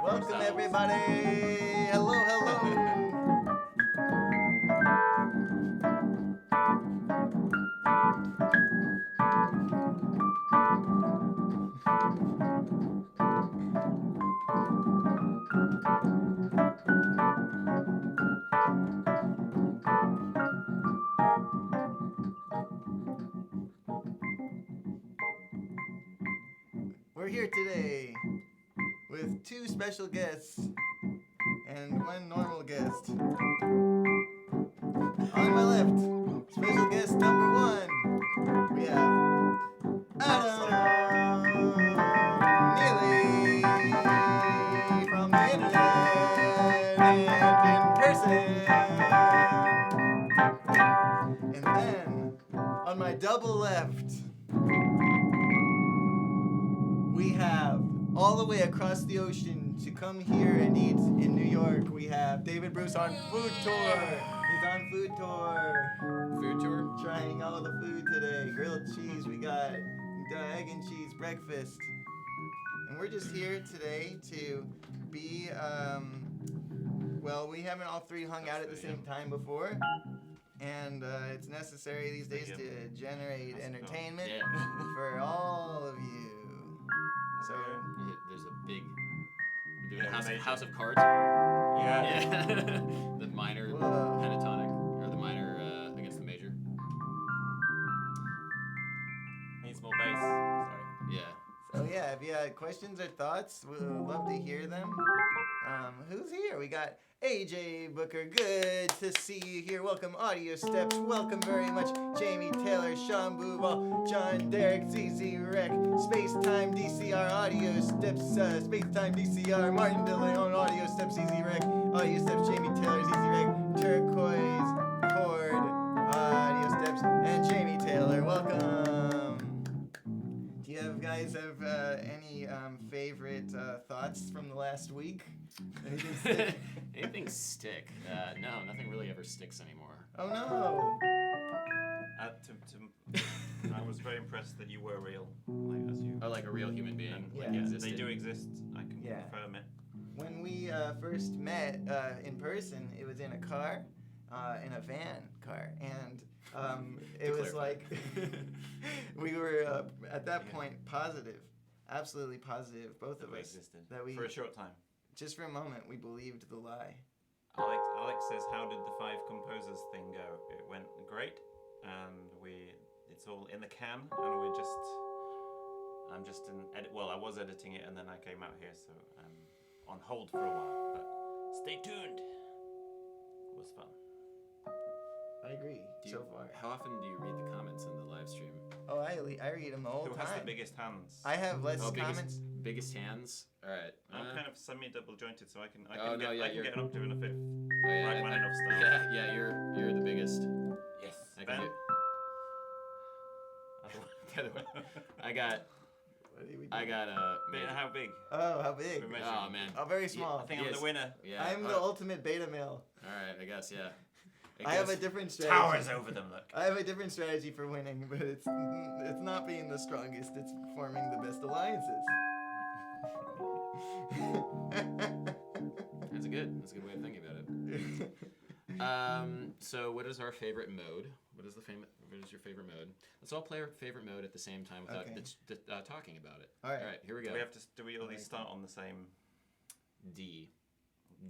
Welcome everybody. Hello, hello. We're here today with two special guests and one normal guest. On my left, special guest number one, we have Adam Neely from the internet and in person. And then, on my double left, we have all the way across the ocean to come here and eat in New York. We have David Bruce on food tour. He's on food tour. Food tour? Trying all the food today. Grilled cheese, we got egg and cheese breakfast. And we're just here today to be, well, we haven't all three hung out at the same time before. And it's necessary these days to generate entertainment for all of you. So there's a big house of cards. Yeah. The minor Whoa. pentatonic, or the minor against the major. Needs more bass. Sorry. Yeah. So yeah, if you had questions or thoughts, we'd love to hear them. Who's here? We got AJ Booker. Good to see you here. Welcome, Audio Steps. Welcome very much, Jamie Taylor, Sean Booval, John Derek, ZZ Rec, Spacetime DCR, Audio Steps, Spacetime DCR, Martin DeLeon, Audio Steps, ZZ Rec, Audio Steps, Jamie Taylor, ZZ Rec, Turquoise Chord, Audio Steps, and Jamie Taylor. Welcome. Do you guys have any favorite thoughts from the last week? Anything stick? Anything stick? No, nothing really ever sticks anymore. Oh no! I was very impressed that you were real, as you. Oh, like a real human being. And Like Yeah. existed. They do exist. I can confirm it. When we first met in person, it was in a car, in a van car, and it was like we were at that point positive, absolutely positive, both of We us, existed that we for a short time. just for a moment we believed the lie. Alex says, "How did the 5 composers thing go?" It went great, and it's all in the can, and I'm just in edit. Well, I was editing it, and then I came out here, so I'm on hold for a while. But stay tuned. It was fun. I agree. So far. How often do you read the comments in the live stream? Oh, I read them the whole Who time. has the biggest hands? I have less comments. Biggest hands? Alright. I'm kind of semi-double jointed, so I can you're- get an octave and a fifth. Oh, yeah, Rachmaninoff style. Yeah, you're the biggest. Yes. I Ben? can do the other way. I got How big? Oh, how big? We're measuring. Oh man. Oh, very small. I think I'm Yes. the winner. Yeah. I'm the ultimate beta male. Alright, I guess, yeah. I have a different strategy. Towers over them, look. I have a different strategy for winning, but it's not being the strongest. It's forming the best alliances. That's a good way of thinking about it. So what is our favorite mode? What is your favorite mode? Let's all play our favorite mode at the same time without talking about it. All right, here we go. Do we all start on the same? D.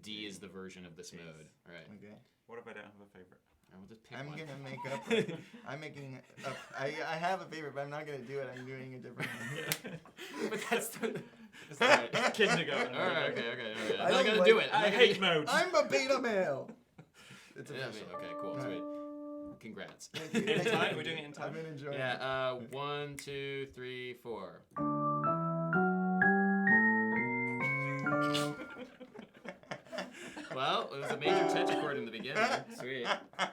D is the version of this mode. All right. Okay. What if I don't have a favorite? I will just pick I'm one. gonna make up. I'm making up. I have a favorite, but I'm not gonna do it. I'm doing a different one. But that's the. It's like kindergarten. All right. Okay. I I'm not don't gonna like- do it. I hate modes. I'm a beta male. It's Yeah, official. okay, cool. All right. Sweet. Congrats. Thank you. In time? We're doing it in time? I've been enjoying it. Yeah. 1, 2, 3, 4. Well, it was a major tetrachord in the beginning. Sweet.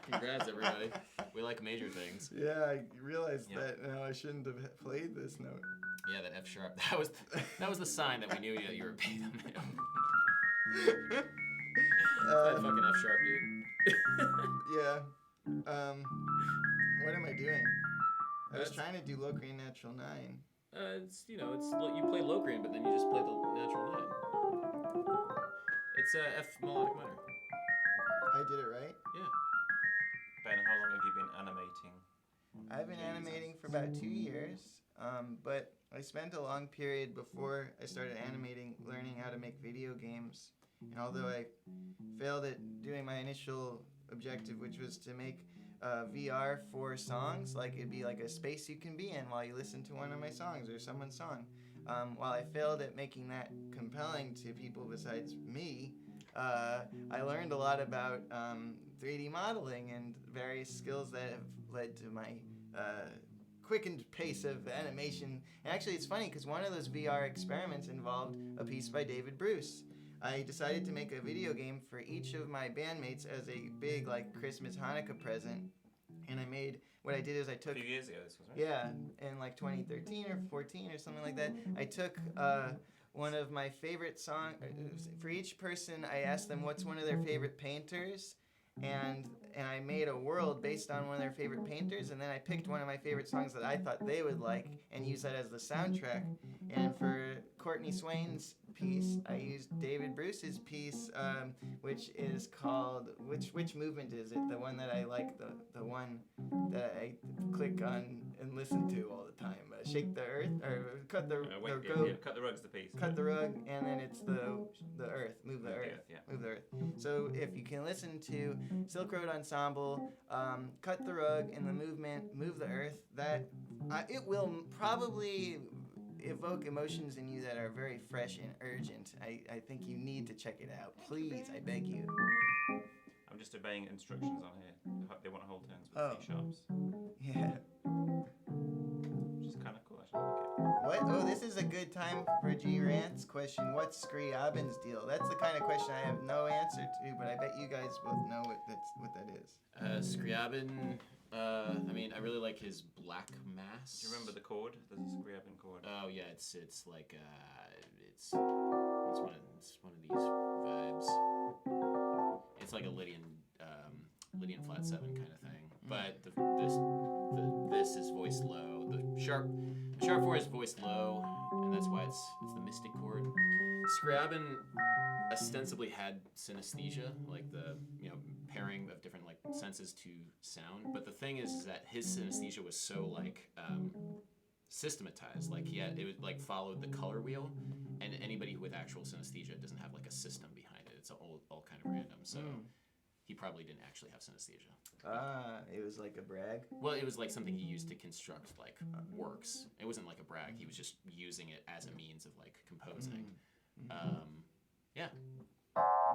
Congrats, everybody. We like major things. Yeah, I realized that now I shouldn't have played this note. Yeah, that F sharp. That was the sign that we knew that you were beta male. That fucking F sharp, dude. Yeah. What am I doing? I was trying to do Locrian Natural 9. It's you play Locrian, but then you just play the natural 9. It's a F melodic minor. I did it right? Yeah. Ben, how long have you been animating? I've been animating for about 2 years, but I spent a long period before I started animating learning how to make video games. And although I failed at doing my initial objective, which was to make VR for songs, like it'd be like a space you can be in while you listen to one of my songs or someone's song. While I failed at making that compelling to people besides me, I learned a lot about 3D modeling and various skills that have led to my quickened pace of animation. And actually, it's funny because one of those VR experiments involved a piece by David Bruce. I decided to make a video game for each of my bandmates as a big like Christmas Hanukkah present. And what I did is I took... A few years ago this was, right? Yeah, in like 2013 or 14 or something like that. I took one of my favorite songs... For each person, I asked them what's one of their favorite painters. And I made a world based on one of their favorite painters, and then I picked one of my favorite songs that I thought they would like and used that as the soundtrack. And for Courtney Swain's piece, I used David Bruce's piece, which is called... Which movement is it? The one that I like, the one that I click on and listen to all the time. Shake the Earth, or Cut the Cut the Rug's the piece. Cut the Rug, and then it's the Earth, Move the Earth. Yeah. Move the Earth. So if you can listen to Silk Road Ensemble, Cut the Rug, and the movement Move the Earth, it will probably evoke emotions in you that are very fresh and urgent. I think you need to check it out. Please, I beg you. I'm just obeying instructions on here. They want to hold turns with C sharps. Yeah. Which is kind of cool, actually. I like it. What? Oh, this is a good time for G Rant's question. What's Scriabin's deal? That's the kind of question I have no answer to, but I bet you guys both know what that is. Scriabin, I really like his Black Mass. Do you remember the chord? There's a Scriabin chord. Oh yeah, it's like it's one of these vibes. It's like a Lydian flat 7 kind of thing. But this is voiced low. The sharp 4 is voiced low, and that's why it's the mystic chord. Scriabin ostensibly had synesthesia, like the pairing of different like senses to sound. But the thing is that his synesthesia was so like systematized. Like it was like followed the color wheel, and anybody with actual synesthesia doesn't have like a system behind it. It's all kind of random. So he probably didn't actually have synesthesia. It was like a brag? Well, it was like something he used to construct like works. It wasn't like a brag. He was just using it as a means of like composing. Yeah.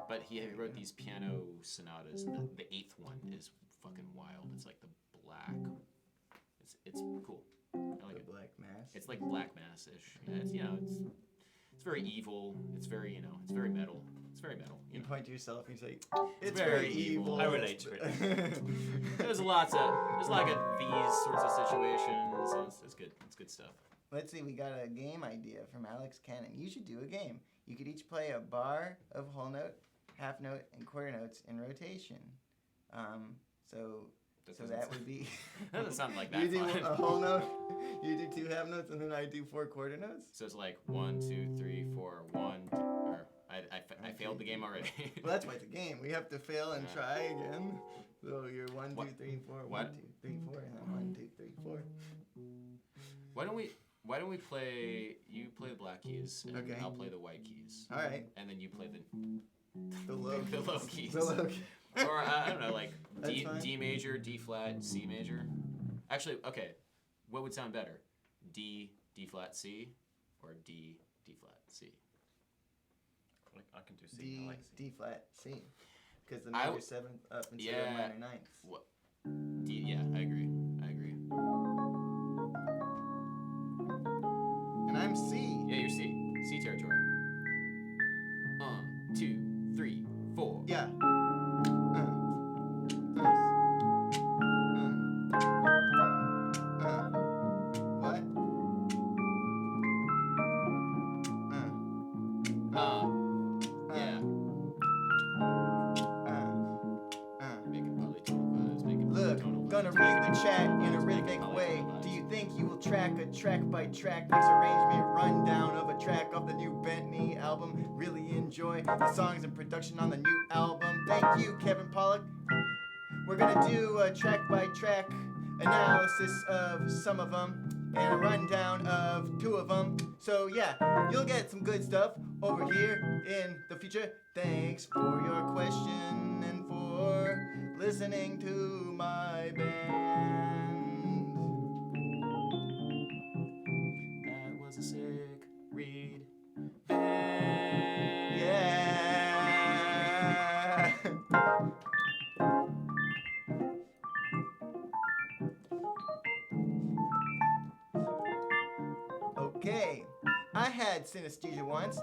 But he wrote these piano sonatas, and the 8th one is fucking wild. It's like the black. It's cool. I like it. Black Mass. It's like Black Mass-ish. Yeah, it's very evil. It's very it's very metal. It's very metal. You point to yourself and you say, it's very evil. I relate to it. There's like these sorts of situations. And it's good. It's good stuff. Let's see, we got a game idea from Alex Cannon. You should do a game. You could each play a bar of whole note, half note, and quarter notes in rotation. So that would be... That doesn't sound like that You do fun. a whole note, you do 2 half notes, and then I do 4 quarter notes? So it's like 1, 2, 3, 4, 1, 2, or I failed the game already. Well, that's why it's a game. We have to fail and try again. So you're 1, 2, 3, 4, 1, 2, 3, 4, and then 1, 2, 3, 4. Why don't we play? You play the black keys, and Okay. I'll play the white keys. All right. And then you play The low keys. the low keys. The low keys. Or I don't know, like That's fine. D major, D flat, C major. Actually, okay. What would sound better? D flat C, or D flat C? I can do C. I like C. D flat C. Because the major 7th up instead of minor 9th. What? D. Yeah, I agree. And I'm C. Yeah, you're C territory. 2, 3, 4. Yeah. What? Yeah. Making polytonal vibes. Look, gonna read the chat in a rhythmic way. Do you think you will track a track by track mix arrangement rundown of a track off the new Bentley album? Really enjoy the songs and production on the new album. Thank you, Kevin Pollak. We're gonna do a track-by-track analysis of some of them and a rundown of 2 of them. So yeah, you'll get some good stuff over here in the future. Thanks for your question and for listening to my band. That was a sick read. Band. Yeah. Okay, I had synesthesia once.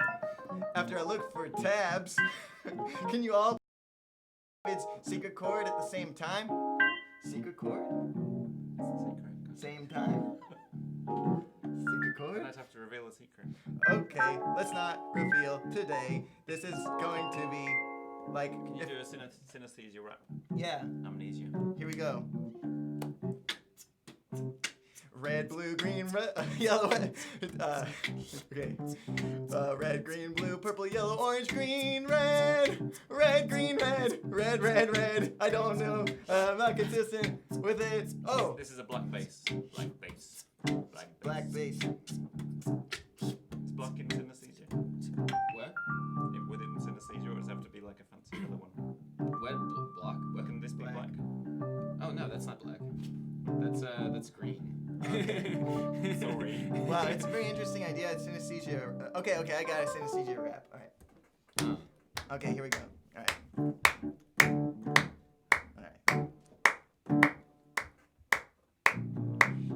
After I looked for tabs, can you all its secret chord at the same time? Secret chord? Same time? Secret chord? I'd have to reveal a secret. Okay, let's not reveal today. This is going to be like... Can you do a synesthesia rap? Yeah, Amnesia. here we go. Red, blue, green, red, yellow, okay. Red, green, blue, purple, yellow, orange, green, red. Red, green, red. Red, red, red. I don't know. I'm not consistent with it. Oh. This is a black bass. Black bass. Black bass. It's black in synesthesia. What? Within synesthesia, or does it have to be like a fancy other one? What? Block? What? Can this be black? Oh no, that's not black. That's green. Sorry. Wow, it's a very interesting idea. It's synesthesia. Okay, I got a synesthesia rap. All right. Okay, here we go. All right.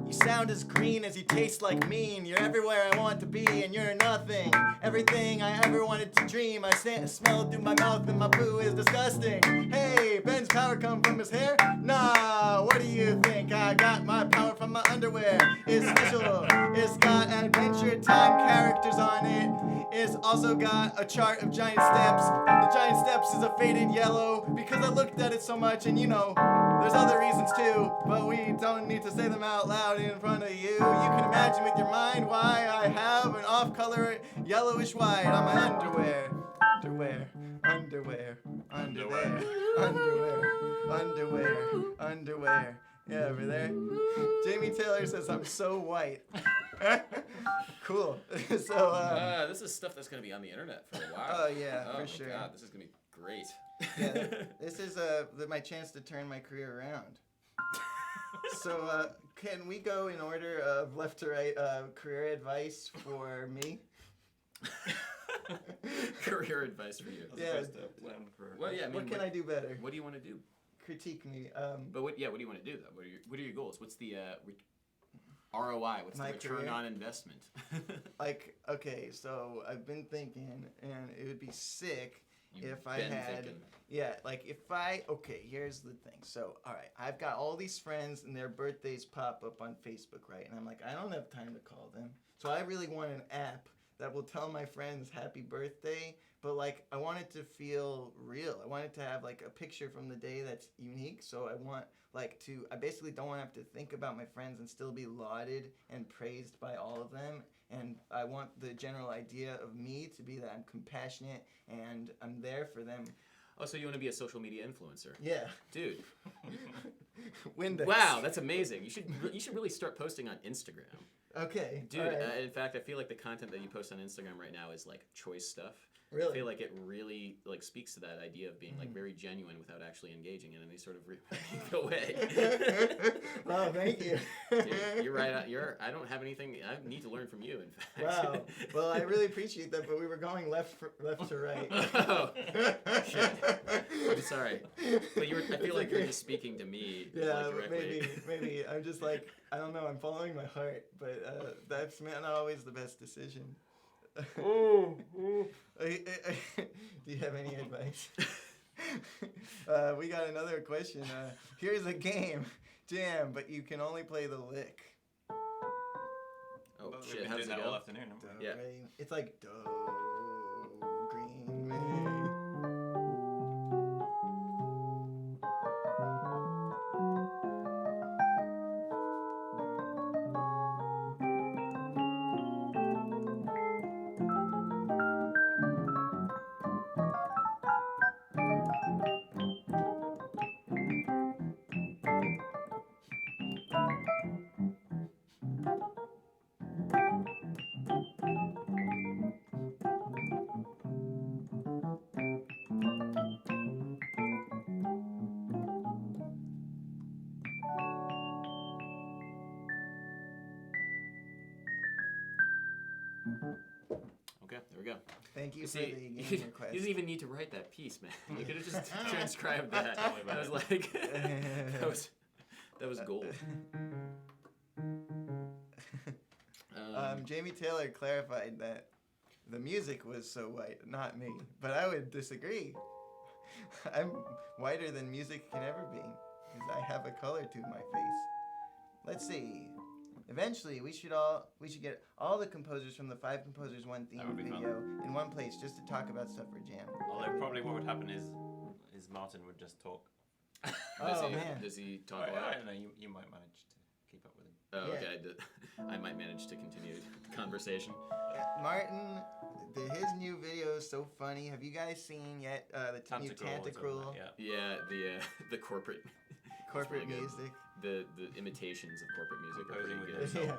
You sound as green as you taste like mean. You're everywhere I want to be, and you're nothing. Everything I ever wanted to dream. I smell through my mouth, and my poo is disgusting. Hey, Ben's power come from his hair? Nah, what do you think? I got my power from my underwear. It's special. It's got Adventure Time characters on it. It's also got a chart of giant steps. The giant steps is a faded yellow because I looked at it so much, and you know, there's other reasons too, but we don't need to say them out loud in front of you. You can imagine with your mind why I have an off-color yellowish white on my underwear. Under there. Yeah, over there. Jamie Taylor says I'm so white. Cool. So, this is stuff that's gonna be on the internet for a while. Oh yeah, oh for my sure. God, this is gonna be great. Yeah, this is my chance to turn my career around. So, can we go in order of left to right career advice for me? Career advice for you. As Yeah. opposed to planned career. Well, yeah. I mean, What can I do better? What do you want to do? Critique me. But what do you want to do though? What are your goals? What's the ROI? What's My the return career? on investment? Like, okay, so I've been thinking, and it would be sick if I had, okay, here's the thing. So, all right, I've got all these friends, and their birthdays pop up on Facebook, right? And I'm like, I don't have time to call them. So I really want an app that will tell my friends happy birthday, but like I want it to feel real. I want it to have like a picture from the day that's unique. So I want I basically don't want to have to think about my friends and still be lauded and praised by all of them. And I want the general idea of me to be that I'm compassionate and I'm there for them. Oh, so you want to be a social media influencer? Yeah. Dude. Windex. Wow, that's amazing. You should really start posting on Instagram. Okay. Dude, right. in fact, I feel like the content that you post on Instagram right now is like choice stuff. Really? I feel like it really like speaks to that idea of being like very genuine without actually engaging in any sort of meaningful way. Oh, thank you. Dude, you're right. I don't have anything. I need to learn from you. In fact. Wow. Well, I really appreciate that, but we were going left to right. Oh, shit. I'm sorry. But I feel like you're just speaking to me. Yeah, like, directly. maybe. I'm just like, I don't know. I'm following my heart, but that's not always the best decision. Do you have any advice? We got another question. Here's a game, jam, but you can only play the lick. Oh We've shit! been How does doing it that all go? afternoon, haven't we? Yeah. Re. It's like do, green, May. we go. Thank you for See, the you game request. didn't even need to write that piece, man. You could have just transcribed that. Tell me about I was it. like, that was gold. Jamie Taylor clarified that the music was so white, not me. But I would disagree. I'm whiter than music can ever be, because I have a color to my face. Let's see. Eventually, we should get all the composers from the 5 Composers One That theme would be video in one place just to talk about stuff for jam. Although probably what would happen is Martin would just talk. Man. Does he talk I a lot? don't know. You might manage to keep up with him. Oh, Yeah. okay. I might manage to continue the conversation. Martin, his new video is so funny. Have you guys seen yet the new Tantacruel Yeah. Yeah, the corporate corporate really good. music? the imitations of corporate music are Composing pretty with good. no soul.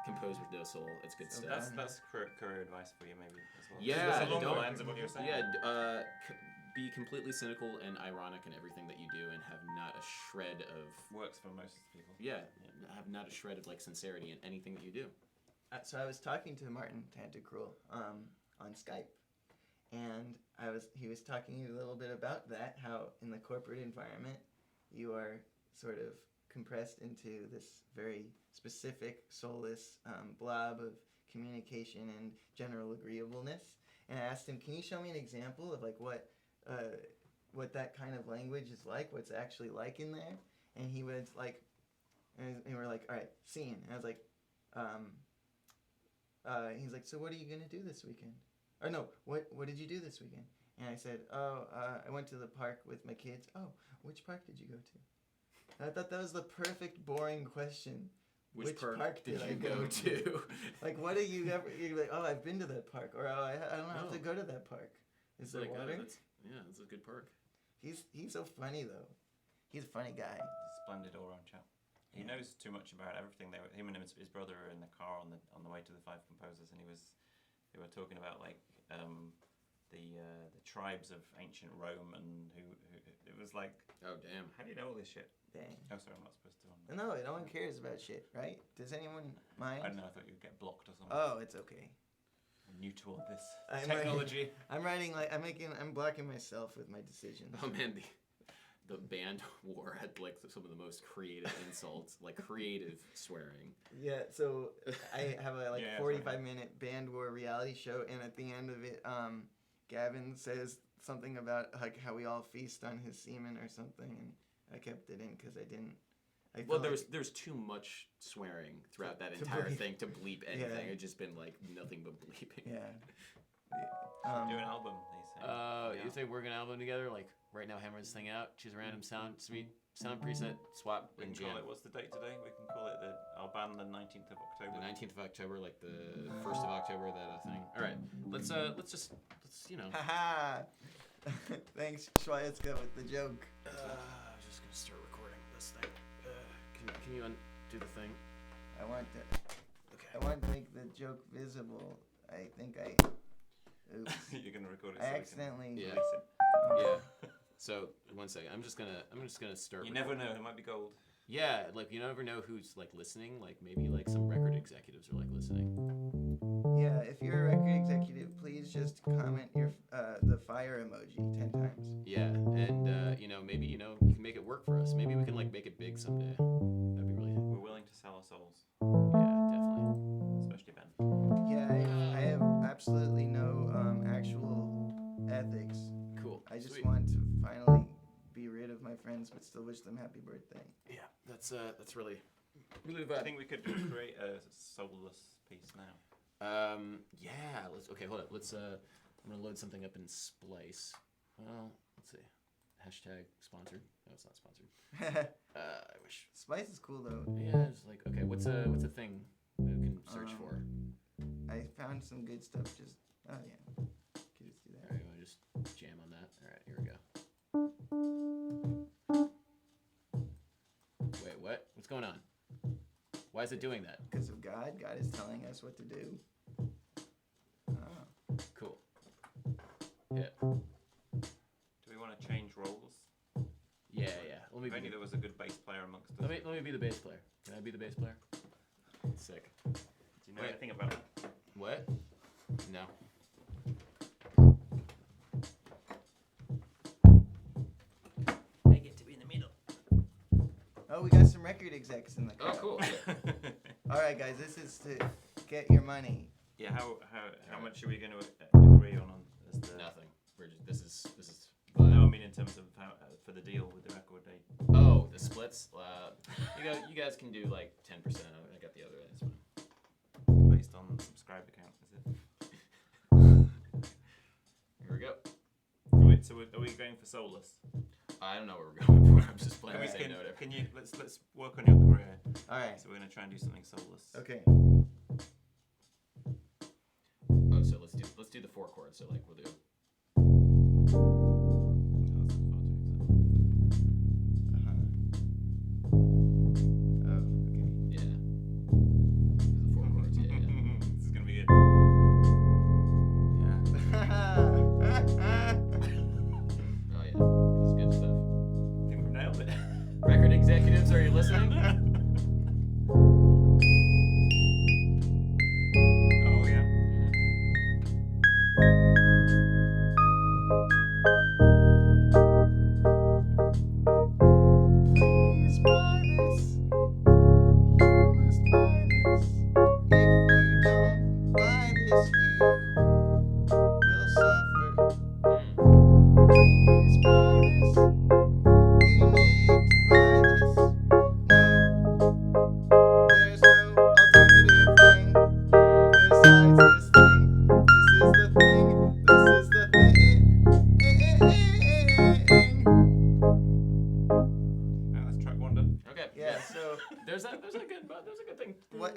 Composed with no soul. It's good So stuff. That's career advice for you maybe as well. Yeah, That's along the don't- lines of what you're saying. Yeah, be completely cynical and ironic in everything that you do, and have not a shred of Works for most people. have not a shred of like sincerity in anything that you do. So I was talking to Martin Tantacruel on Skype, and he was talking a little bit about that, how in the corporate environment you are sort of compressed into this very specific, soulless blob of communication and general agreeableness. And I asked him, can you show me an example of like what that kind of language is like, what's actually like in there? And he was like, and we're like, all right, scene. And I was like, he's like, so what are you gonna do this weekend? Or no, what did you do this weekend? And I said, I went to the park with my kids. Oh, which park did you go to? And I thought that was the perfect boring question. Which park did I go to? Like, what do you ever? You're like, oh, I've been to that park, or oh, I don't have to go to that park. Is there water? That's a good park. He's so funny though. He's a funny guy. Splendid all-round chap. He knows too much about everything. Him and his brother are in the car on the way to the 5 Composers, and they were talking about like the tribes of ancient Rome, and who it was like. Oh damn! How do you know all this shit? Dang. Oh, sorry, I'm not supposed to. No, no one cares about shit, right? Does anyone mind? I don't know. I thought you'd get blocked or something. Oh, it's okay. I'm new to all this I'm technology. I'm writing like I'm blocking myself with my decisions. Oh man, the band war had like some of the most creative insults, like creative swearing. Yeah, so I have a 45 sorry. minute band war reality show, and at the end of it, Gavin says something about like how we all feast on his semen or something, and I kept it in because I didn't. Well, there's too much swearing throughout that entire thing to bleep anything. Yeah. It's just been like nothing but bleeping. Yeah. Do an album, they say. You think we're gonna album together? Like right now, hammer this thing out. Choose a random sound preset, swap, We and can call jam. it. What's the date today? We can call it our band the 19th of October. The 19th of October, like the 1st of October, that thing. All right, let's Haha. Thanks, Schweizka, with the joke. I was just gonna start recording this thing. Can you undo the thing? I want to make the joke visible. I think oops. You're gonna record it. I so we can accidentally. Yeah. release it. Yeah. So 1 second. I'm just gonna start. You never know. It might be gold. Yeah, like you never know who's like listening. Like maybe like some record executives are like listening. Yeah, if you're a record executive, please just comment the fire emoji 10 times. Yeah, and maybe you can make it work for us. Maybe we can like make it big someday. That'd be really. We're willing to sell our souls, Yeah, definitely. especially Ben. Yeah, I have absolutely no actual ethics. Cool. I just Sweet. want to finally be rid of my friends, but still wish them happy birthday. Yeah, that's really I think we could create a soulless piece now. Yeah. Okay. Hold up. Let's. I'm gonna load something up in Splice. Well, let's see. Hashtag sponsored. No, it's not sponsored. I wish. Spice is cool though. Yeah. It's like okay. What's a thing that we can search for? I found some good stuff. Just oh yeah, could just do All that. right. You want to just jam on that? All right. Here we go. Wait. What? What's going on? Why is it doing that? Because of God, God is telling us what to do. Oh. Cool. Yeah. Do we want to change roles? Yeah. Let me If only be. there was a good bass player amongst us. Let me be the bass player. Can I be the bass player? Sick. Do you know anything about it? What? No. we got some record execs in the Oh, crowd. cool. All right, guys, this is to get your money. Yeah, how much are we going to agree on as the... Nothing. We're just, this is. No, I mean in terms of how, for the deal with the record date. Oh, the splits. You guys can do like 10%. I got the other end. It's fine. Based on subscriber count, is it? Here we go. Right, so are we going for soulless? I don't know where we're going for. I'm just playing the same note. Can you let's work on your career. All right. So we're gonna try and do something soulless. Okay. Oh, so let's do the 4 chords. So like we'll do. Oh, okay. Yeah. The 4 chords. Yeah. This is gonna be good. Oh yeah. This is good stuff. I think we've nailed it. Record executives, are you listening? Oh yeah. Please buy this. You must buy this. If you don't buy this, you will suffer. Please buy this. You need to buy this. No, there's no alternative thing besides this thing. This is the thing. This is the thing. That's track 1 done. Okay. Yeah, so There's a good thing. What-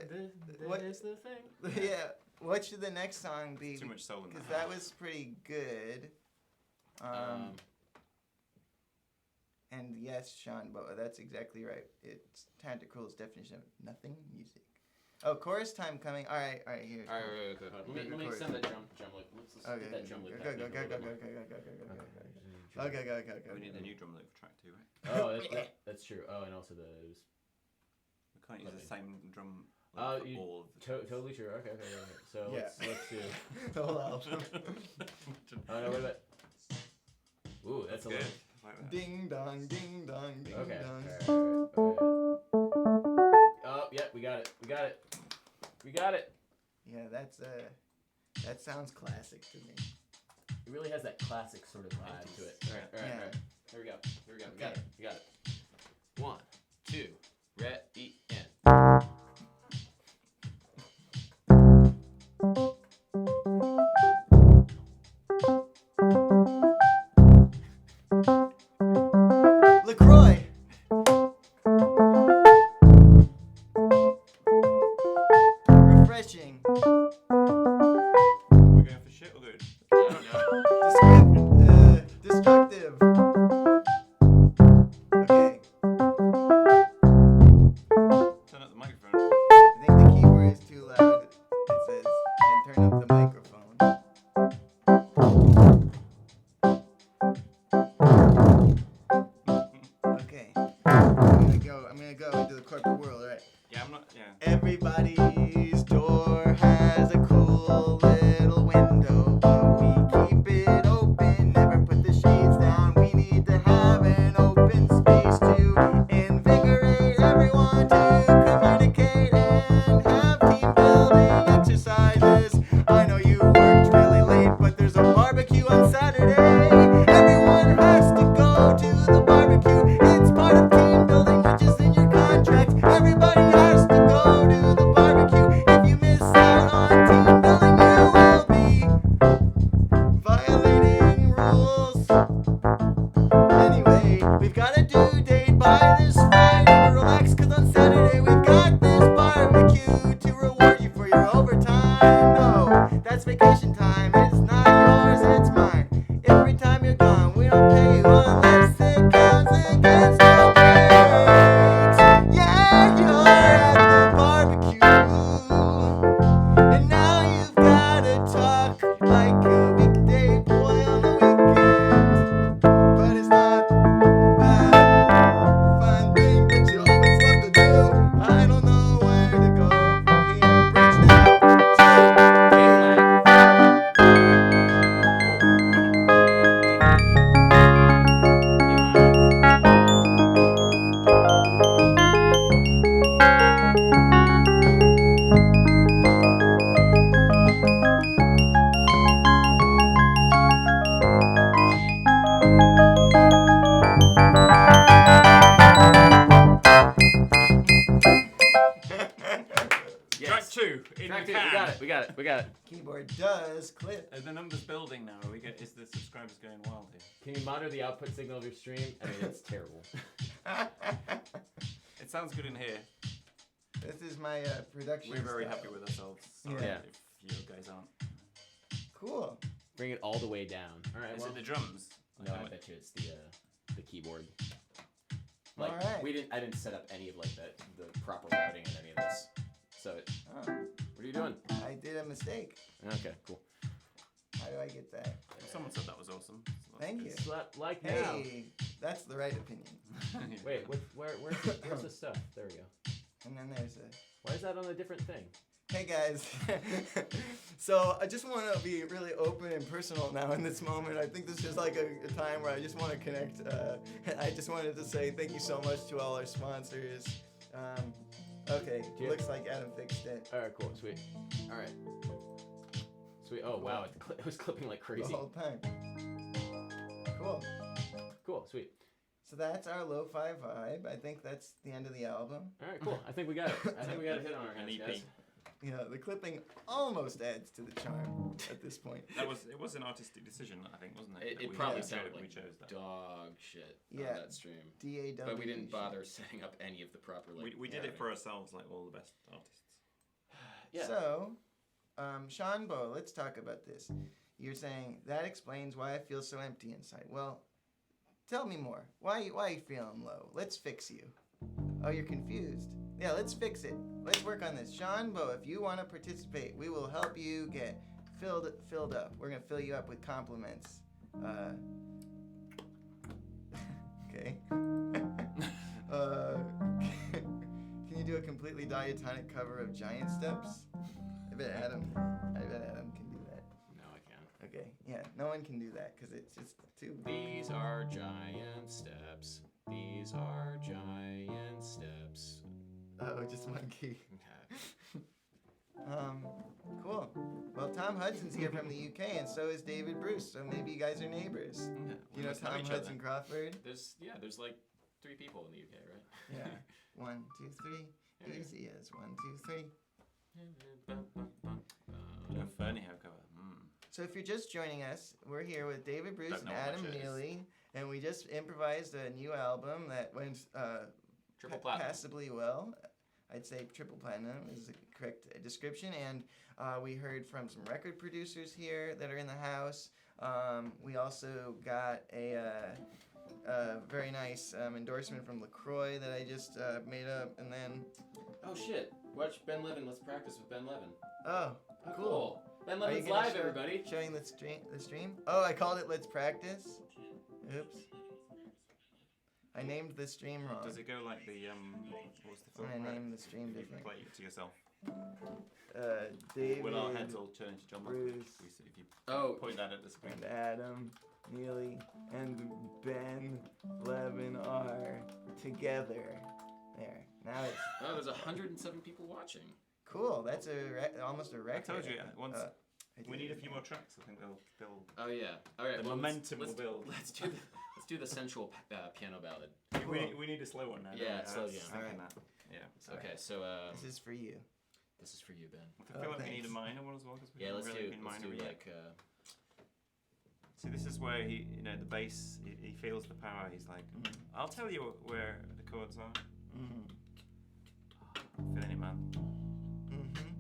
what- is the thing? yeah, what should the next song be? Too much soul in Because that. that was pretty good. And yes, Sean, but that's exactly right. It's Tentacruel's definition of nothing music. Oh, chorus time coming. All right, here. All right, wait. Let me Record. extend that drum loop. Let's Okay, get that drum loop. go. back up a little bit more. Okay, go. We need a new drum loop for track 2, right? Oh, that's true. Oh, and also those. We can't use the same drum Oh, loop for all of the tracks. totally true. Okay. So Yeah. let's do. The whole album. Oh no, wait a minute. Ooh, that's a good. little. I like that. Ding dong, ding dong, ding Okay. dong. Alright. Oh, yeah, we got it. Yeah, that sounds classic to me. It really has that classic sort of vibe to it. All right. Yeah. Here we go. Okay. We got it. 1, 2, ready, and. LaCroix. Refreshing. We're going for shit or good? I don't know. Destructive. Okay. Turn up the microphone. I think the keyboard is too loud. It says, and turn up the microphone. Okay. I'm gonna go into the corporate world, right? Yeah, I'm not. Yeah. Everybody's door has a cool little window, but we keep it open, never put the shades down. We need to have an open space to invigorate everyone to communicate and have team building exercises. I know you worked really late, but there's a barbecue on Saturday. Everyone has to go to the barbecue. It's part of team building, which is in your contract. Everybody has to go to the barbecue. If you miss out on team building, you will be violating rules. Anyway, we've got a due date by this Friday. Relax, cause on Saturday we've got this barbecue to reward you for your overtime. No, that's vacation time. It's not yours, it's mine. Every time you're gone, we don't pay you unless it counts against your grades. Yeah, you're at the barbecue. And now you've gotta talk like a weekday boy on the weekend. But it's not that fun thing that you always love to do. I don't know where to go from here. Bridge now. got. Keyboard does clip. Are the numbers building now? Is the subscribers going wild here? Can you monitor the output signal of your stream? I mean, it's terrible. It sounds good in here. This is my production. We're very style. happy with ourselves. Sorry Yeah. if you guys aren't. Cool. Bring it all the way down. All right. Is Well, it the drums? no, I bet you it's the keyboard. Like All right. I didn't set up any of like the proper routing in any of this. So Oh, what are you doing? I did a mistake. Okay, cool. How do I get that? Someone said that was awesome. So that's Thank good. you. Slap like now. Hey, that's the right opinion. Wait, where's the stuff? There we go. And then there's a. Why is that on a different thing? Hey guys, so I just want to be really open and personal now in this moment. I think this is like a time where I just want to connect. I just wanted to say thank you so much to all our sponsors. Okay, Yeah. looks like Adam fixed it All right, cool, sweet. All right, sweet. Oh wow, it was clipping like the crazy. whole time. Cool. Cool, sweet. So that's our lo-fi vibe. I think that's the end of the album. All right, cool. I think we got it. I think we got a hit on our An hands, EP. guys. Yeah, the clipping almost adds to the charm at this point. It was an artistic decision, I think, wasn't it? It That we probably chose- sounded we like chose that. dog shit Yeah. on that stream. DAW. But we didn't bother setting up any of the proper like. We did it for ourselves, like all the best artists. Yeah. So, Sean Bo, let's talk about this. You're saying that explains why I feel so empty inside. Well, tell me more. Why are you feeling low? Let's fix you. Oh, you're confused. Yeah, let's fix it. Let's work on this. Sean Bo, if you want to participate, we will help you get filled up. We're gonna fill you up with compliments. Okay. Can you do a completely diatonic cover of Giant Steps? I bet Adam can do that. No, I can't. Okay, yeah, no one can do that because it's just too. These are giant steps. These are giant steps. Oh, just one key. Okay. Cool. Well, Tom Hudson's here from the UK, and so is David Bruce. So maybe you guys are neighbors. We You know must Tom each other. Hudson Crawford? There's like 3 people in the UK, right? Yeah. 1, 2, 3. Yeah. Easy as 1, 2, 3. No Fernie hair cover. So if you're just joining us, we're here with David Bruce Don't and know what Adam much it is. Neely, and we just improvised a new album that went Triple platinum. passably well. I'd say triple platinum is the correct description, and we heard from some record producers here that are in the house. We also got a very nice endorsement from LaCroix that I just made up, and then Oh shit! Watch Ben Levin. Let's practice with Ben Levin. oh, cool. Ben Are you Levin's gonna live, show- everybody. Showing the stream. Oh, I called it Let's Practice. Oops. I named the stream wrong. Does it go like the what was the film? I named the stream You different. play it to yourself. David, When our heads all turn into John Malkovich, Bruce, if you Oh, point that at the screen. and Adam, Neely, and Ben Levin are together. There. Now it's oh, there's 107 people watching. cool. That's almost a I record. told you once. I We did need a it few again. more tracks. I think they'll. Oh yeah. All right. The well, momentum let's, will build. Let's do the sensual piano ballad. We need a slow one now. don't Yeah, we? slow I was jam. thinking Alright. that. Yeah. Okay, so This is for you. this is for you, Ben. I feel Oh, like we need a thanks. minor one as well because we Yeah, haven't let's really do been minor yet. like See, this is where he, the bass, he feels the power. He's like, I'll tell you where the chords are. Mm-hmm. Feeling it, man. Mm-hmm.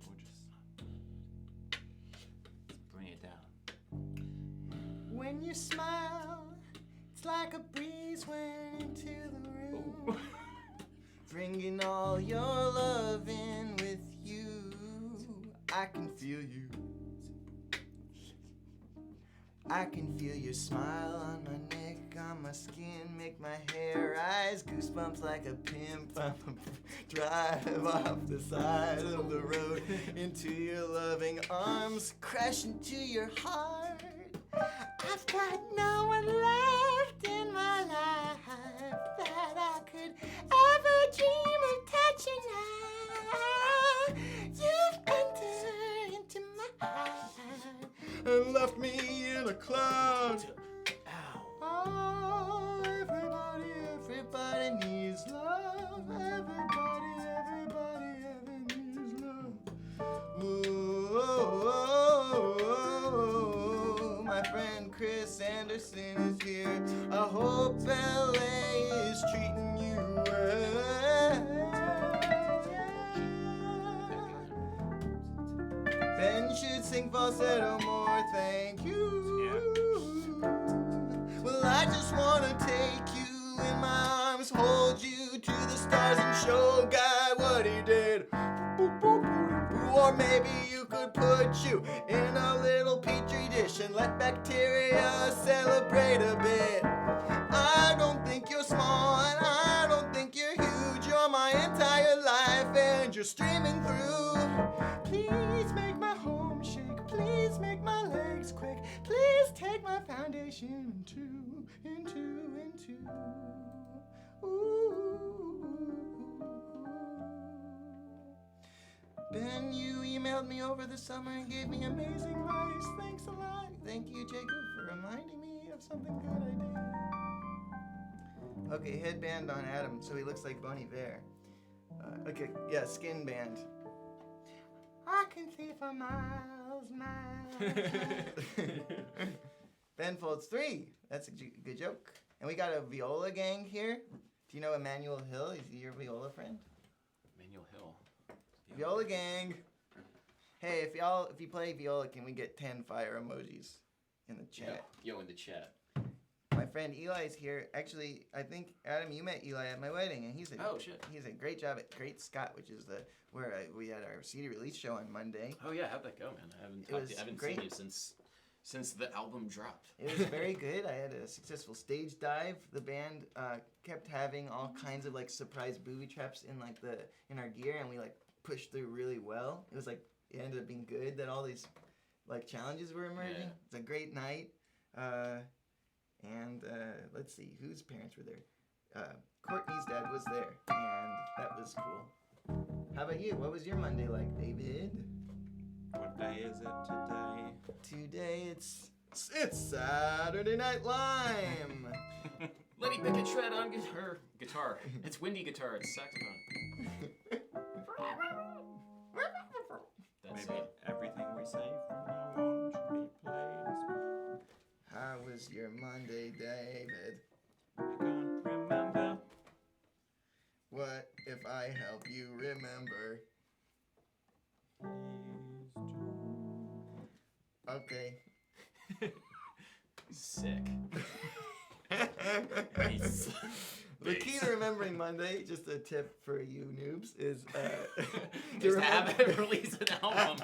Gorgeous. Let's bring it down. When you smile, it's like a breeze went into the room, bringing all your love in with you. I can feel you. I can feel your smile on my neck, on my skin, make my hair rise, goosebumps like a pimp. I'ma drive off the side of the road into your loving arms, crash into your heart. I've got no one left in my life that I could ever dream of touching now. You've entered into my heart and left me in a cloud. Oh, everybody needs love. Everybody needs love. Anderson is here. I hope LA is treating you well. Ben should sing falsetto more, thank you. Well, I just wanna take you in my arms, hold you to the stars and show God what he did. Or maybe you could put you in a little petri dish and let bacteria celebrate a bit. I don't think you're small and I don't think you're huge. You're my entire life and you're streaming through. Please make my home shake. Please make my legs quick. Please take my foundation into. Ooh. Ben, you emailed me over the summer and gave me amazing advice. Thanks a lot. Thank you, Jacob, for reminding me of something good I did. Okay, headband on Adam, so he looks like Bon Iver. Okay, yeah, skin band. I can see for miles. Ben folds 3. That's a good joke. And we got a viola gang here. Do you know Emmanuel Hill? Is he your viola friend? Manuel Hill. Viola gang. Hey, if you play viola, can we get 10 fire emojis in the chat? Yo, in the chat. My friend Eli's here. Actually, I think Adam, you met Eli at my wedding, and he's a great job at Great Scott, which is where we had our CD release show on Monday. Oh yeah, how'd that go, man? I haven't seen you since the album dropped. It was very good. I had a successful stage dive. The band kept having all kinds of like surprise booby traps in our gear, and we like pushed through really well. It was like it ended up being good that all these like challenges were emerging. Yeah. It's a great night. And let's see whose parents were there. Courtney's dad was there, and that was cool. How about you? What was your Monday like, David? What day is it today? Today it's Saturday Night Lime. Letty Pickett shred on her guitar. It's windy guitar. It's saxophone. That's Maybe everything we say from now on should be played. How was your Monday, David? I can't remember. What if I help you remember? Okay. Sick. Nice. The key to remembering Monday, just a tip for you noobs, is just have it release an album.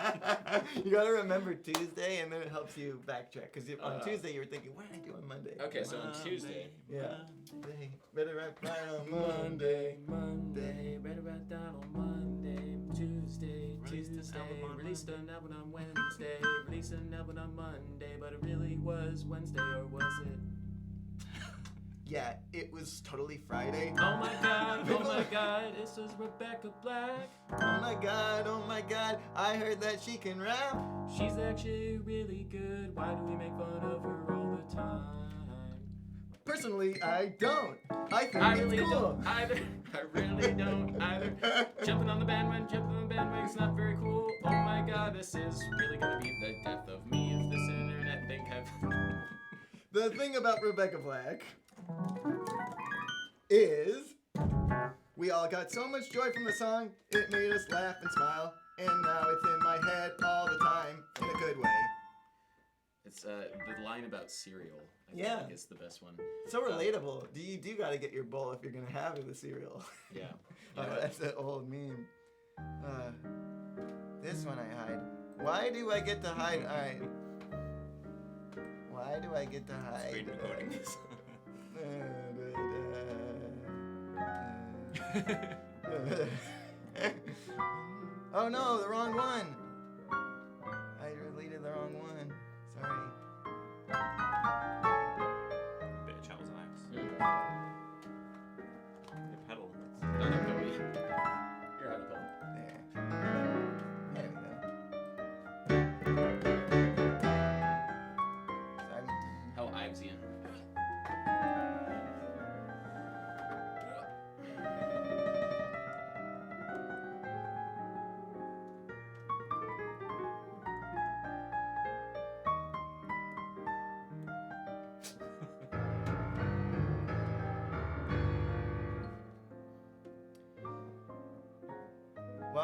You gotta remember Tuesday, and then it helps you backtrack. Because on Tuesday you were thinking, what did I do on Monday? Okay, so on Tuesday. Yeah. Monday, better write down on Monday. Better write down on Monday. Tuesday. Released an album on Wednesday. Released an album on Monday, but it really was Wednesday, or was it? Yeah, it was totally Friday. Oh my god, this is Rebecca Black. Oh my god, I heard that she can rap. She's actually really good. Why do we make fun of her all the time? Personally, I don't. I think I it's really cool. don't either. I really don't either. Jumping on the bandwagon's not very cool. Oh my god, this is really gonna be the death of me if this internet thing have. The thing about Rebecca Black is we all got so much joy from the song, it made us laugh and smile, and now it's in my head all the time in a good way. It's the line about cereal. I think is the best one. So relatable. You do got to get your bowl if you're gonna have it with cereal. Yeah. That's an old meme. This one I hide. Why do I get to hide? All right. Why do I get to hide? Screen recording this. Oh no, the wrong one. I deleted the wrong one. Sorry. Bit of Charles and Axe. The pedal. No, go me. You're out of pedal. There. There we go. Sorry. How Ivesian.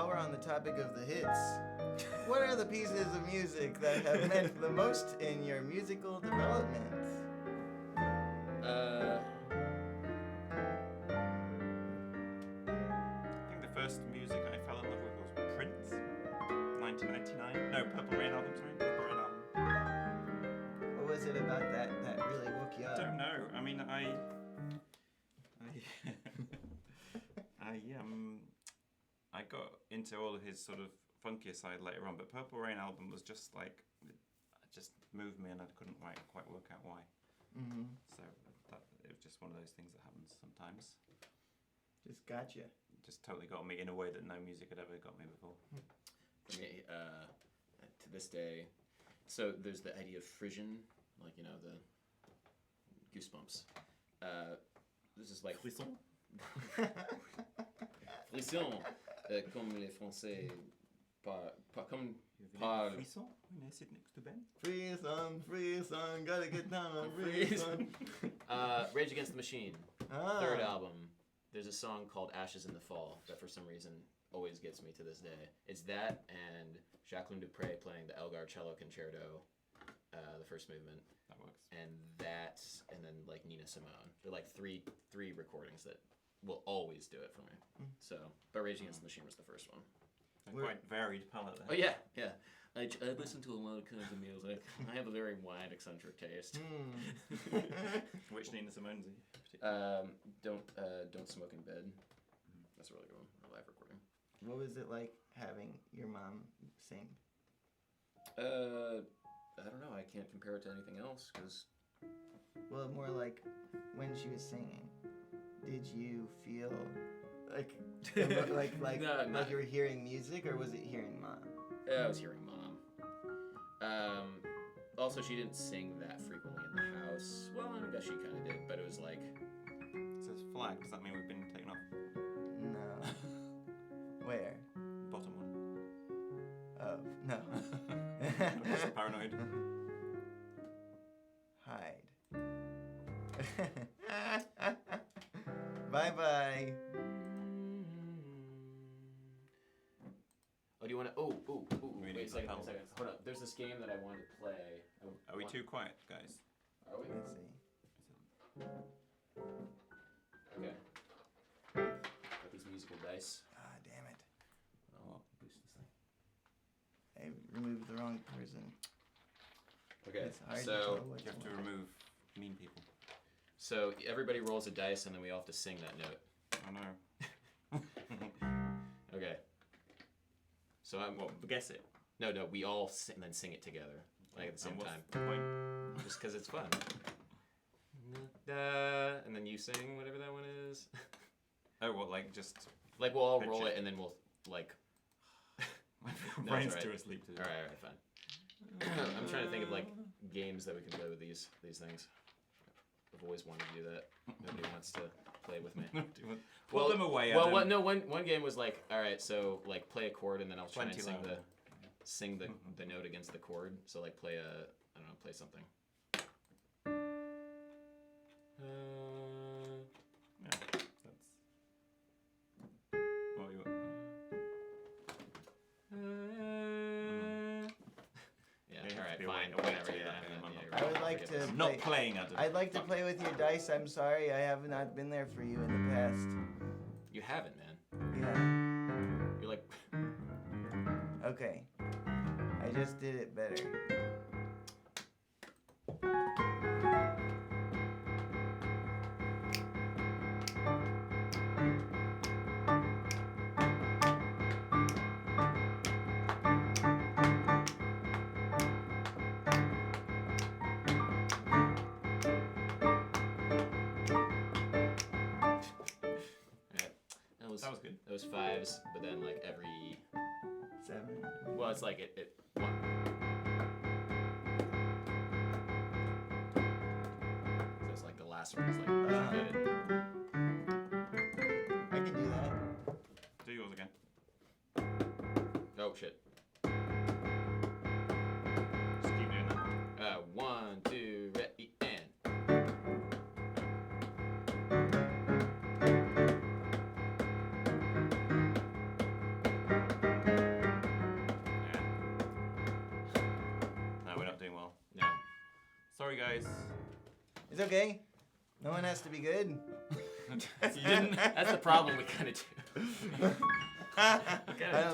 while we're on the topic of the hits, what are the pieces of music that have meant the most in your musical development? I think the first music I fell in love with was Prince, 1999. No, Purple Rain album, sorry. Purple Rain album. What was it about that really woke you I up? don't know. I mean, I got into all of his sort of funkier side later on, but Purple Rain album was just like, it just moved me and I couldn't quite work out why. Mm-hmm. So it was just one of those things that happens sometimes. Just gotcha. Just totally got me in a way that no music had ever got me before. For me, to this day, so there's the idea of frisson, like, you know, the goosebumps. This is like Frisson? Frisson, comme les Français comme parlent. Frisson? When I sit next to Ben? Free song, gotta get down on free song. Rage Against the Machine, Ah. third album. There's a song called Ashes in the Fall that for some reason always gets me to this day. It's that and Jacqueline Dupre playing the Elgar Cello Concerto, the first movement. That works. And then like Nina Simone. They're like three recordings that will always do it for me. So, but Rage Against the Machine was the first one. Quite varied palette there. Oh yeah. I listen to a lot of kinds of music. I have a very wide, eccentric taste. Which Nina Simone's are you? Don't Smoke in Bed. That's a really good one. A live recording. What was it like having your mom sing? I don't know. I can't compare it to anything else because. Well, more like when she was singing. Did you feel like like you were hearing music, or was it hearing mom? I was hearing mom. Also, she didn't sing that frequently in the house. Well, I guess she kind of did, but it was like. It says flag. Does that mean we've been taken off? No. Where? Bottom one. Oh, no. I'm just paranoid. Hide. Bye-bye. Oh, do you want to? Oh. We Wait need a second. help. Hold up. There's this game that I wanted to play. Are we too quiet, guys? Are we? Let's see. Okay. Got these musical dice. Ah, damn it. I'll boost this thing. I removed the wrong person. Okay. It's hard to So tell what's You have to what. remove mean people. so everybody rolls a dice, and then we all have to sing that note. I know. Okay. So I'm. Well, guess it. No. We all then sing it together, like at the same And what's time. the point? Just because it's fun. And then you sing whatever that one is. Oh, what, like just... Like we'll all Pitch roll it. it and then we'll like. My No, brain's it's too alright. asleep to do All right, fine. I'm trying to think of like games that we can play with these things. I've always wanted to do that. Nobody wants to play with me. Pull them away, Well, Adam. one game was like, all right, so like play a chord and then I'll try and 20 sing the note against the chord. So like play play something. Yeah, that's... What you want? Yeah, You have all to right, be fine, awake whatever. to do Yeah, that, yeah, I'm yeah, I would right, like forget to- this. Not playing, Adam. I'd like to play with your dice. I'm sorry, I have not been there for you in the past. You haven't, man. Yeah. You're like. Okay. I just did it better. That was good. That was fives, but then like every. 7. Well, it's like it one. So it's like the last one is like good. I can do that. Do yours again. Oh shit. Just keep doing that. 1, 2, ready, and. Sorry, guys. It's okay. No one has to be good. That's the problem we kind of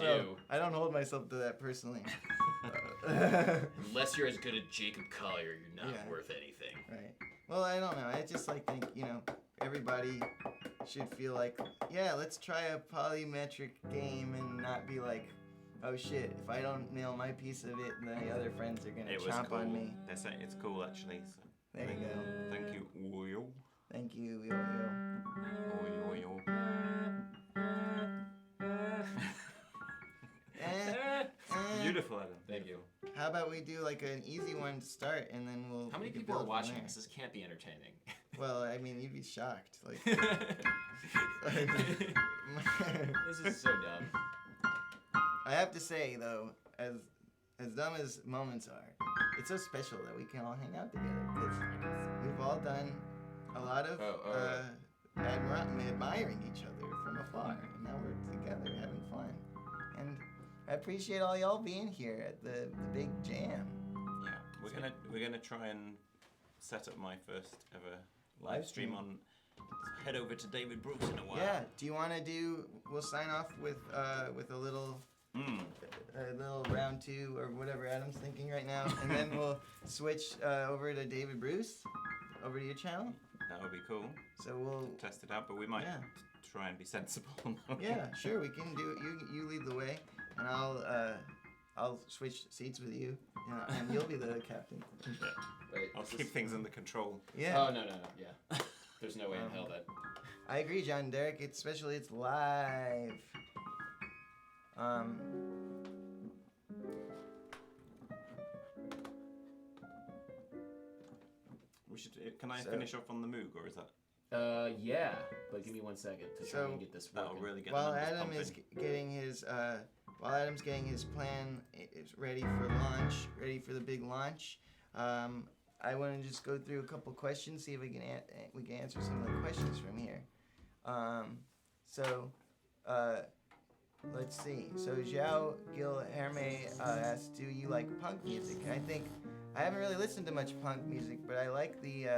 do. I don't hold myself to that personally. Unless you're as good as Jacob Collier, you're not Yeah. worth anything. Right. Well, I don't know. I just like think, everybody should feel like, yeah, let's try a polymetric game and not be like, oh shit, if I don't nail my piece of it, then the other friends are gonna It was chomp cool. on me. They're saying it's cool actually. So There you go. thank you. Yo. Thank you, yo. Yo. Beautiful, Adam. Thank you. How about we do like an easy one to start, and then we'll. How many we can people are build from watching there. this? This can't be entertaining. Well, I mean, you'd be shocked. Like, This is so dumb. I have to say though, as dumb as moments are, it's so special that we can all hang out together because we've all done a lot of admiring each other from afar, and now we're together having fun. And I appreciate all y'all being here at the big jam. Yeah, we're gonna try and set up my first ever live stream on. Head over to David Brooks in a while. Yeah. Do you want to do? We'll sign off with a little. A little round 2 or whatever Adam's thinking right now, and then we'll switch over to David Bruce, over to your channel. That would be cool. So we'll Test it out, but we might try and be sensible. yeah, sure, we can do it. You lead the way, and I'll switch seats with you, and you'll be the captain. Right. I'll keep things under control. Yeah. Oh, no. Yeah. There's no way in hell that... I agree, John Derek. Especially it's live. We should. Can I finish off on the Moog, or is that? Yeah. But give me 1 second to try and get this working. That'll really get. While the numbers Adam pumping. is getting his Adam's getting his plan is ready for launch, ready for the big launch. I want to just go through a couple questions, see if we can answer some of the questions from here. Let's see. So Zhao Gil Herme asks, "Do you like punk music?" I think I haven't really listened to much punk music, but I like the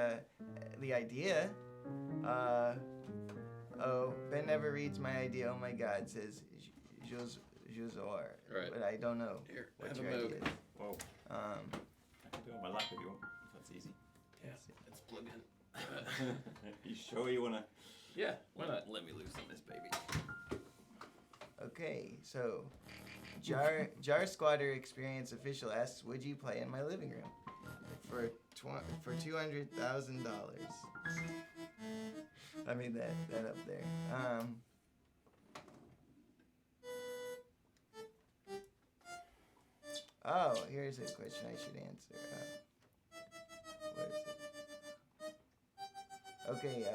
idea. Ben never reads my idea. Oh my God, says Josor. Right. But I don't know Here, what have your a Moog. idea is. Whoa. I can do it on my lap if you want. If that's easy. Yeah, it's plugged in. You sure you wanna? Yeah, why not? Let me loose on this baby. Okay, so Jar Squatter Experience Official asks, "Would you play in my living room for $200,000?" I made that up there. Oh, here's a question I should answer. What is it? Okay,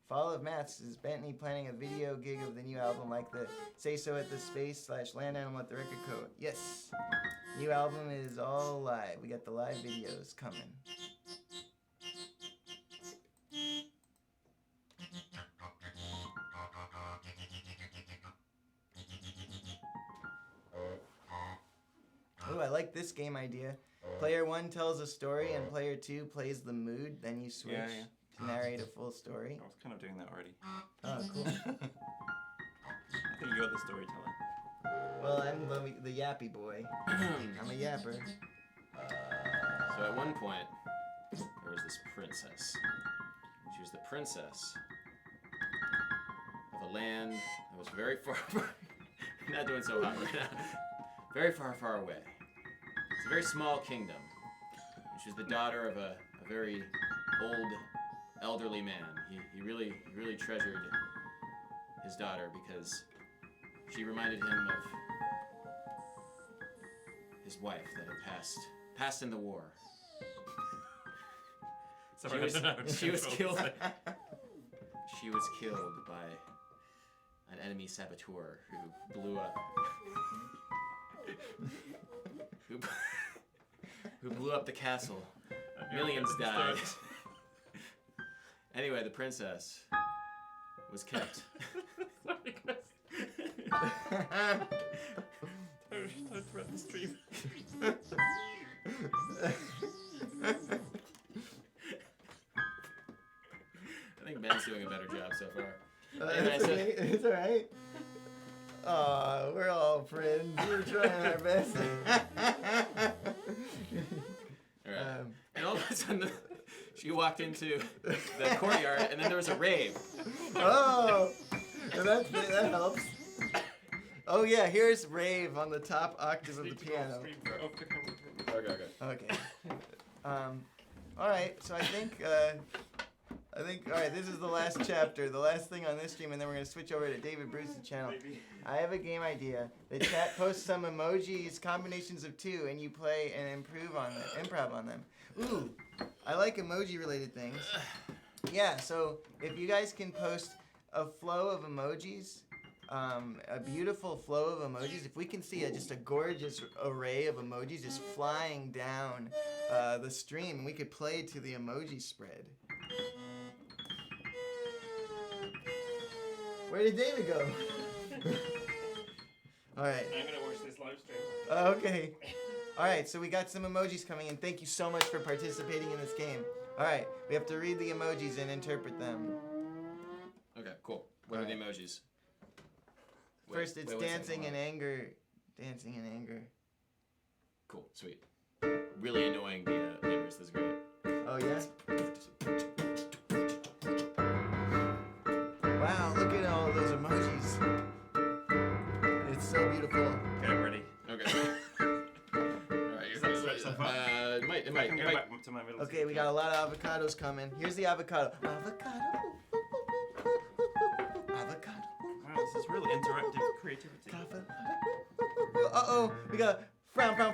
Fall of Maths, is Bentley planning a video gig of the new album like the Say So at the Space/Land Animal at the Record Co? Yes. New album is all live. We got the live videos coming. Oh, I like this game idea. Player 1 tells a story and player 2 plays the mood, then you switch to narrate a full story. I was kind of doing that already. Oh, cool. I think you're the storyteller. Well, I'm the yappy boy. I'm a yapper. So at one point, there was this princess. She was the princess of a land that was very far. I'm not doing so hot right now. Very far, far away. It's a very small kingdom. She was the daughter of a very old, elderly man. He really treasured his daughter because she reminded him of his wife that had passed in the war. Sorry, she was killed. She was killed by an enemy saboteur who blew up. who blew up the castle. Millions died. Anyway, the princess was kept. Don't threaten the stream. Ben's doing a better job so far. It's okay. It's all right. Aw, we're all friends. We're trying our best. All right. And all of a sudden, she walked into the courtyard, and then there was a rave. Oh, that helps. Oh yeah, here's rave on the top octave of the piano. Okay. All right. So I think all right. This is the last chapter, the last thing on this stream, and then we're gonna switch over to David Bruce's channel. I have a game idea. The chat posts some emojis, combinations of 2, and you play and improv on them. Ooh, I like emoji-related things. Yeah. So if you guys can post a flow of emojis. A beautiful flow of emojis. If we can see just a gorgeous array of emojis just flying down the stream, and we could play to the emoji spread. Where did David go? All right. I'm gonna watch this live stream. Okay. All right. So we got some emojis coming in. Thank you so much for participating in this game. All right. We have to read the emojis and interpret them. Okay. Cool. What are the emojis? First, it's dancing in anger. Dancing in anger. Cool. Sweet. Really annoying neighbors. This is great. Oh, yeah? Wow, look at all of those emojis. It's so beautiful. Okay, I'm ready. Okay. Alright, you're ready. It might. Back to my middle. Okay, we got a lot of avocados coming. Here's the avocado. Avocado. Avocado. Wow, this is really interactive creativity. Uh-oh, we got frown. Gas.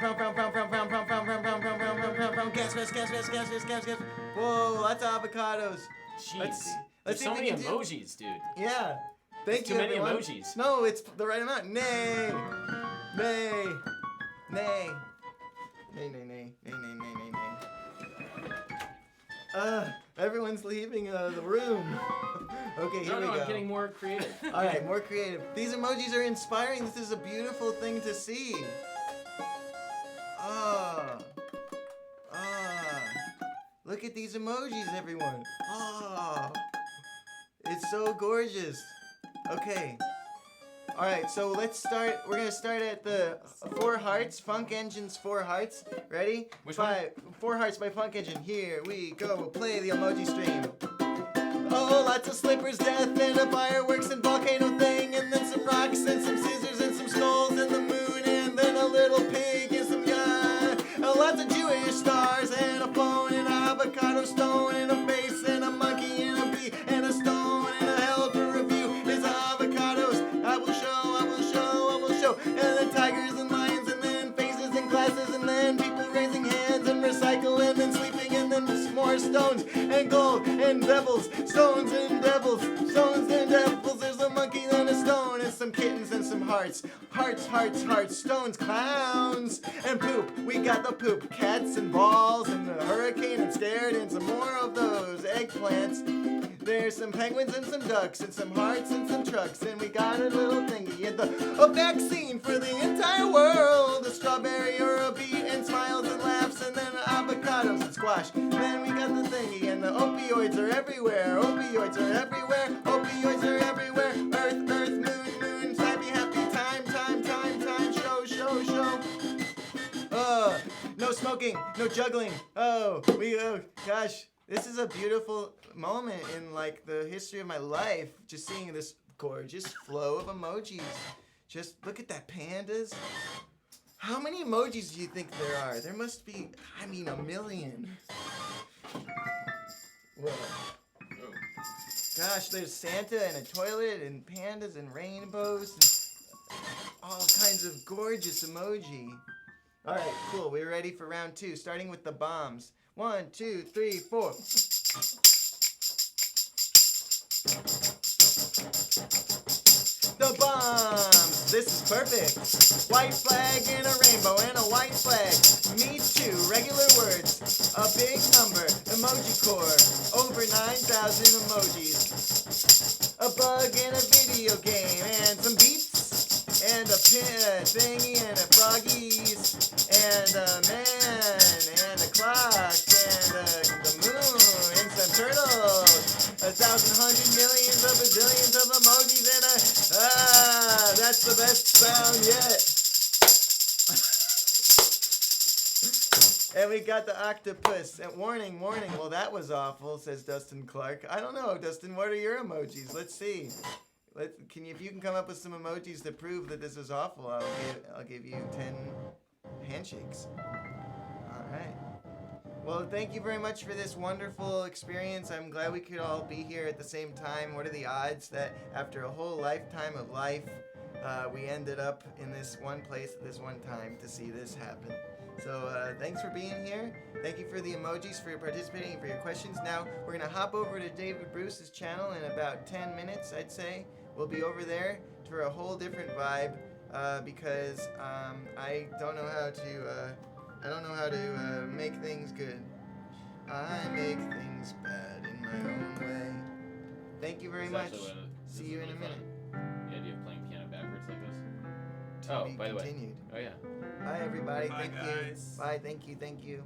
Whoa, lots of avocados. Jeez. Let's There's see so if we many can emojis, dude. Yeah. Thank Too you, many everyone. emojis. No, it's the right amount. Nay. Everyone's leaving the room. Okay, here we go. I'm getting more creative. All right, more creative. These emojis are inspiring. This is a beautiful thing to see. Look at these emojis, everyone. It's so gorgeous. Okay. All right, so let's start. We're gonna start at the 4 Hearts, Funk Engine's 4 Hearts. Ready? Which one? 4 Hearts by Funk Engine. Here we go. Play the emoji stream. Oh, lots of slippers, death, and a fireworks and volcano thing, and then some rocks and some scissors and some skulls and the moon, and then a little pig and some lots of Jewish stars and a phone and an avocado stone and a face and a monkey and a bee and a stone and a hell to review is avocados. I will show, and then tigers and lions and then faces and glasses and then people raising hands and recycle and then sleeping and then more stones and gold and devils, stones and devils, there's a monkey and a stone and some kittens and some hearts, stones, clowns, and poop. We got the poop, cats and balls and a hurricane and scared and some more of those eggplants. There's some penguins and some ducks and some hearts and some trucks, and we got a little thingy and a vaccine for the entire world, a strawberry or a beet and smiles and laughs and then avocados and squash. Then we got the thingy and the opioids are everywhere, earth, moon, happy, time, show. No smoking, no juggling. Gosh, this is a beautiful moment in like the history of my life, just seeing this gorgeous flow of emojis. Just look at that, pandas. How many emojis do you think there are? There must be, a million. Whoa. Gosh, there's Santa and a toilet and pandas and rainbows and all kinds of gorgeous emoji. All right, cool. We're ready for round 2, starting with the bombs. 1, 2, 3, 4. The bombs! This is perfect. White flag and a rainbow and a white flag. Me too. Regular words. A big number. Emoji core. Over 9,000 emojis. A bug and a video game and some beats. And a thingy and a froggies. And a man and a clock and the moon and some turtles. 1,000 millions of emojis and that's the best sound yet. And we got the octopus. And warning. Well, that was awful, says Dustin Clark. I don't know, Dustin. What are your emojis? Let's see. If you can come up with some emojis to prove that this is awful, I'll give you 10 handshakes. All right. Well, thank you very much for this wonderful experience. I'm glad we could all be here at the same time. What are the odds that after a whole lifetime of life, we ended up in this one place at this one time to see this happen? So thanks for being here. Thank you for the emojis, for your participating, and for your questions. Now we're going to hop over to David Bruce's channel in about 10 minutes, I'd say. We'll be over there for a whole different vibe because I don't know how to make things good. I make things bad in my own way. Thank you very much. See you in a minute. The idea of playing piano backwards like this. To be by the way. continued. Oh yeah. Bye everybody. Bye, Thank guys. you. Bye. Thank you.